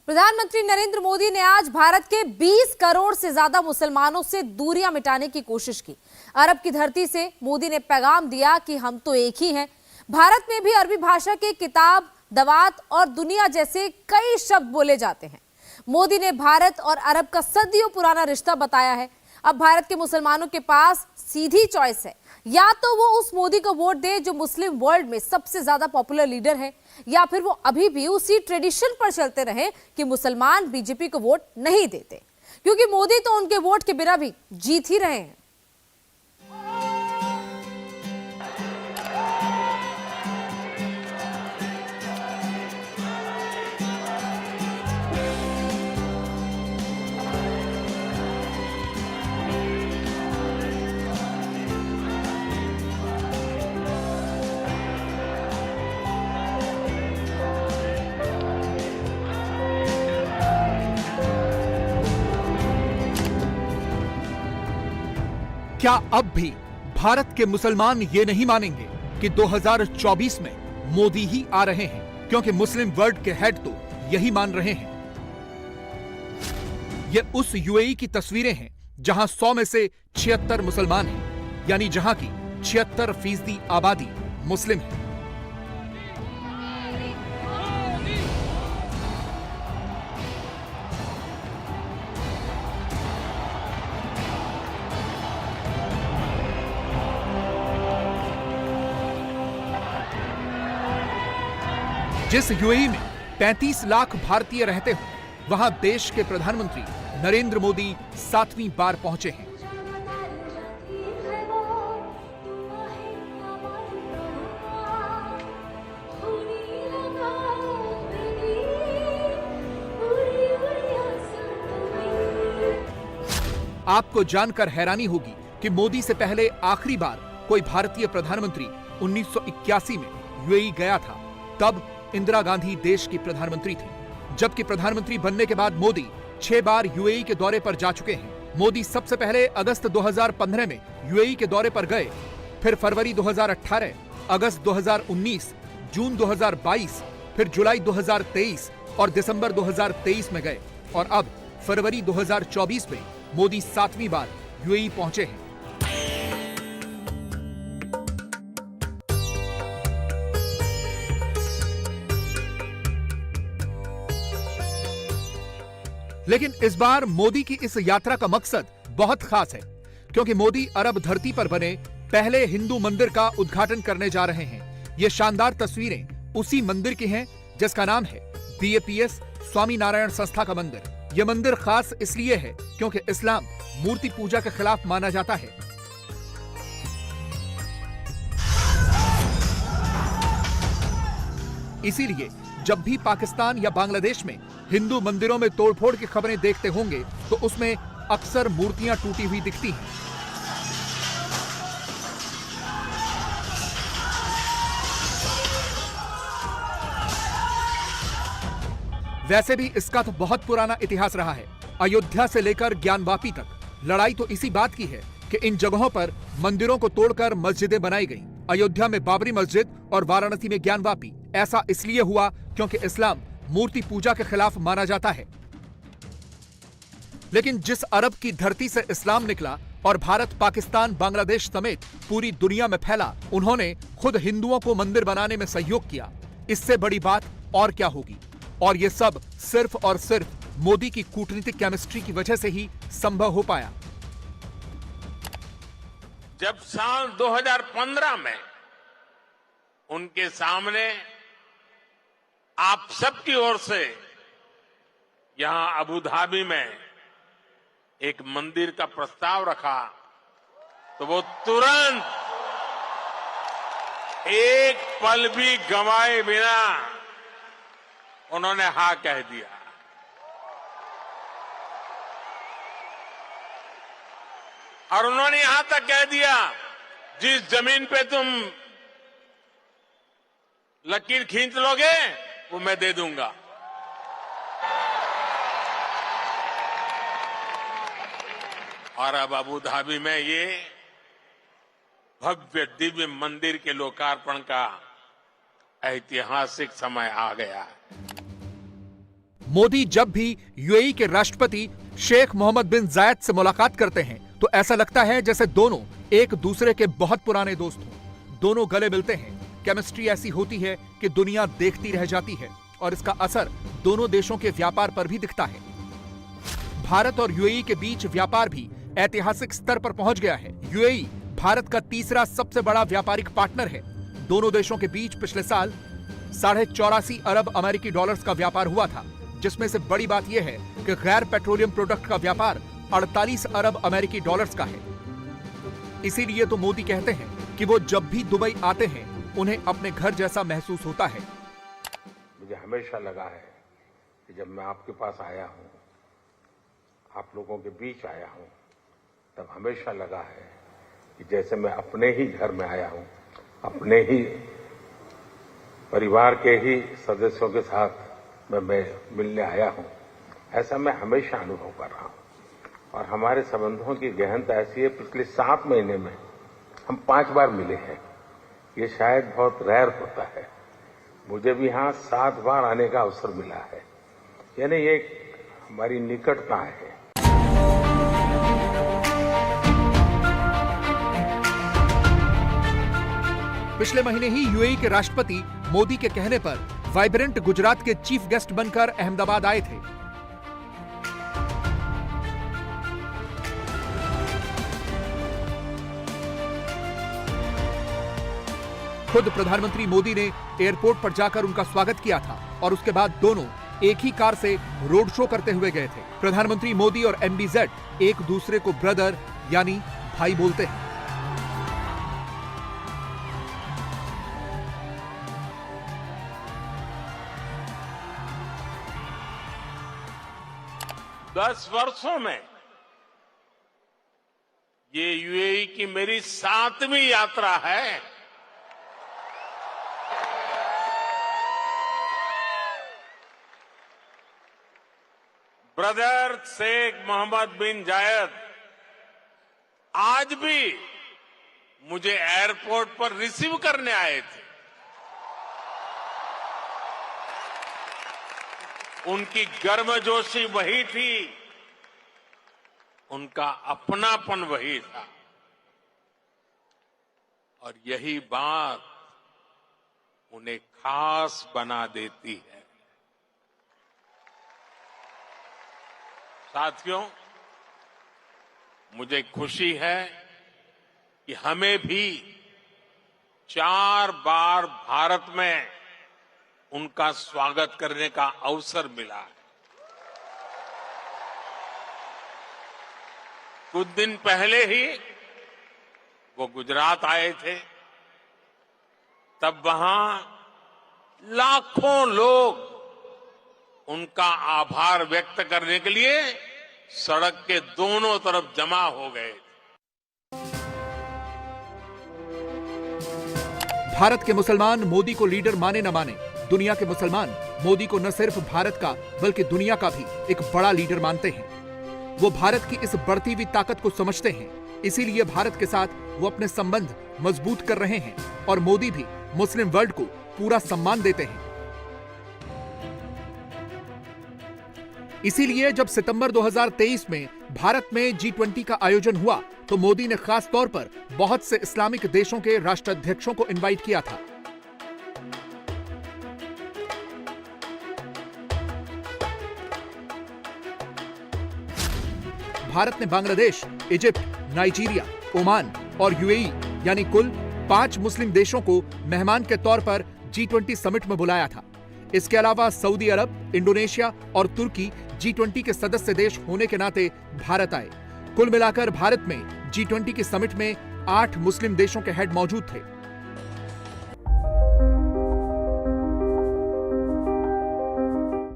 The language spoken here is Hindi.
प्रधानमंत्री नरेंद्र मोदी ने आज भारत के 20 करोड़ से ज्यादा मुसलमानों से दूरियां मिटाने की कोशिश की। अरब की धरती से मोदी ने पैगाम दिया कि हम तो एक ही हैं। भारत में भी अरबी भाषा के किताब, दवात और दुनिया जैसे कई शब्द बोले जाते हैं। मोदी ने भारत और अरब का सदियों पुराना रिश्ता बताया है। अब भारत के मुसलमानों के पास सीधी चॉइस है, या तो वो उस मोदी को वोट दे जो मुस्लिम वर्ल्ड में सबसे ज्यादा पॉपुलर लीडर है, या फिर वो अभी भी उसी ट्रेडिशन पर चलते रहे कि मुसलमान बीजेपी को वोट नहीं देते, क्योंकि मोदी तो उनके वोट के बिना भी जीत ही रहे हैं। क्या अब भी भारत के मुसलमान ये नहीं मानेंगे कि 2024 में मोदी ही आ रहे हैं, क्योंकि मुस्लिम वर्ल्ड के हेड तो यही मान रहे हैं। ये उस यूएई की तस्वीरें हैं जहां 100 में से 76 मुसलमान हैं, यानी जहां की 76% आबादी मुस्लिम है। जिस यूएई में 35 लाख भारतीय रहते हो, वहां देश के प्रधानमंत्री नरेंद्र मोदी 7वीं बार पहुंचे हैं। आपको जानकर हैरानी होगी कि मोदी से पहले आखिरी बार कोई भारतीय प्रधानमंत्री 1981 में यूएई गया था। तब इंदिरा गांधी देश की प्रधानमंत्री थी, जबकि प्रधानमंत्री बनने के बाद मोदी 6 बार यूएई के दौरे पर जा चुके हैं। मोदी सबसे पहले अगस्त 2015 में यूएई के दौरे पर गए, फिर फरवरी 2018, अगस्त 2019, जून 2022, फिर जुलाई 2023 और दिसंबर 2023 में गए, और अब फरवरी 2024 में मोदी 7वीं बार यूएई पहुंचे हैं। लेकिन इस बार मोदी की इस यात्रा का मकसद बहुत खास है, क्योंकि मोदी अरब धरती पर बने पहले हिंदू मंदिर का उद्घाटन करने जा रहे हैं। ये शानदार तस्वीरें उसी मंदिर की हैं जिसका नाम है बीएपीएस स्वामी नारायण संस्था का मंदिर। यह मंदिर खास इसलिए है क्योंकि इस्लाम मूर्ति पूजा के खिलाफ माना जाता है। इसीलिए जब भी पाकिस्तान या बांग्लादेश में हिंदू मंदिरों में तोड़फोड़ की खबरें देखते होंगे तो उसमें अक्सर मूर्तियां टूटी हुई दिखती हैं। वैसे भी इसका तो बहुत पुराना इतिहास रहा है। अयोध्या से लेकर ज्ञानवापी तक लड़ाई तो इसी बात की है कि इन जगहों पर मंदिरों को तोड़कर मस्जिदें बनाई गईं। अयोध्या में बाबरी मस्जिद और वाराणसी में ज्ञानवापी। ऐसा इसलिए हुआ क्योंकि इस्लाम मूर्ति पूजा के खिलाफ माना जाता है। लेकिन जिस अरब की धरती से इस्लाम निकला और भारत, पाकिस्तान, बांग्लादेश समेत पूरी दुनिया में फैला, उन्होंने खुद हिंदुओं को मंदिर बनाने में सहयोग किया। इससे बड़ी बात और क्या होगी? और यह सब सिर्फ और सिर्फ मोदी की कूटनीतिक केमिस्ट्री की वजह से ही संभव हो पाया। जब साल 2015 में उनके सामने आप सबकी ओर से यहां अबू धाबी में एक मंदिर का प्रस्ताव रखा, तो वो तुरंत एक पल भी गंवाए बिना उन्होंने हाँ कह दिया। और उन्होंने यहां तक कह दिया, जिस जमीन पे तुम लकीर खींच लोगे वो मैं दे दूंगा। और अब अबू धाबी में ये भव्य दिव्य मंदिर के लोकार्पण का ऐतिहासिक समय आ गया है। मोदी जब भी यूएई के राष्ट्रपति शेख मोहम्मद बिन जायद से मुलाकात करते हैं तो ऐसा लगता है जैसे दोनों एक दूसरे के बहुत पुराने दोस्त हों। दोनों गले मिलते हैं, केमिस्ट्री ऐसी होती है कि दुनिया देखती रह जाती है और इसका असर दोनों देशों के व्यापार पर भी दिखता है। भारत और यूएई के बीच व्यापार भी ऐतिहासिक स्तर पर पहुंच गया है। यूएई भारत का तीसरा सबसे बड़ा व्यापारिक पार्टनर है। दोनों देशों के बीच पिछले साल 84.5 अरब अमेरिकी डॉलर्स का व्यापार हुआ था, जिसमें से बड़ी बात यह है कि गैर पेट्रोलियम प्रोडक्ट का व्यापार 48 अरब अमेरिकी डॉलर्स का है। इसीलिए तो मोदी कहते हैं कि वो जब भी दुबई आते हैं उन्हें अपने घर जैसा महसूस होता है। मुझे हमेशा लगा है कि जब मैं आपके पास आया हूं, आप लोगों के बीच आया हूं, तब हमेशा लगा है कि जैसे मैं अपने ही घर में आया हूं, अपने ही परिवार के ही सदस्यों के साथ मैं मिलने आया हूं। ऐसा मैं हमेशा अनुभव कर रहा हूं और हमारे संबंधों की गहनता ऐसी है, पिछले 7 महीने में हम 5 बार मिले हैं। ये शायद बहुत रेयर होता है। मुझे भी यहां 7 बार आने का अवसर मिला है, यानी ये हमारी निकटता है। पिछले महीने ही यूएई के राष्ट्रपति मोदी के कहने पर वाइब्रेंट गुजरात के चीफ गेस्ट बनकर अहमदाबाद आए थे। खुद प्रधानमंत्री मोदी ने एयरपोर्ट पर जाकर उनका स्वागत किया था और उसके बाद दोनों एक ही कार से रोड शो करते हुए गए थे। प्रधानमंत्री मोदी और एमबीजेड एक दूसरे को ब्रदर यानी भाई बोलते हैं। दस वर्षों में ये यूएई की मेरी 7वीं यात्रा है। ब्रदर शेख मोहम्मद बिन जायद आज भी मुझे एयरपोर्ट पर रिसीव करने आए थे। उनकी गर्मजोशी वही थी, उनका अपनापन वही था और यही बात उन्हें खास बना देती है। साथियों, मुझे खुशी है कि हमें भी 4 बार भारत में उनका स्वागत करने का अवसर मिला है। कुछ दिन पहले ही वो गुजरात आए थे, तब वहां लाखों लोग उनका आभार व्यक्त करने के लिए सड़क के दोनों तरफ जमा हो गए। भारत के मुसलमान मोदी को लीडर माने न माने, दुनिया के मुसलमान मोदी को न सिर्फ भारत का बल्कि दुनिया का भी एक बड़ा लीडर मानते हैं। वो भारत की इस बढ़ती हुई ताकत को समझते हैं, इसीलिए भारत के साथ वो अपने संबंध मजबूत कर रहे हैं और मोदी भी मुस्लिम वर्ल्ड को पूरा सम्मान देते हैं। इसीलिए जब सितंबर 2023 में भारत में G20 का आयोजन हुआ तो मोदी ने खास तौर पर बहुत से इस्लामिक देशों के राष्ट्राध्यक्षों को इनवाइट किया था। भारत ने बांग्लादेश, इजिप्ट, नाइजीरिया, ओमान और यूएई यानी कुल 5 मुस्लिम देशों को मेहमान के तौर पर G20 समिट में बुलाया था। इसके अलावा सऊदी अरब, इंडोनेशिया और तुर्की G20 के सदस्य देश होने के नाते भारत आए। कुल मिलाकर भारत में G20 की समिट में 8 मुस्लिम देशों के हेड मौजूद थे।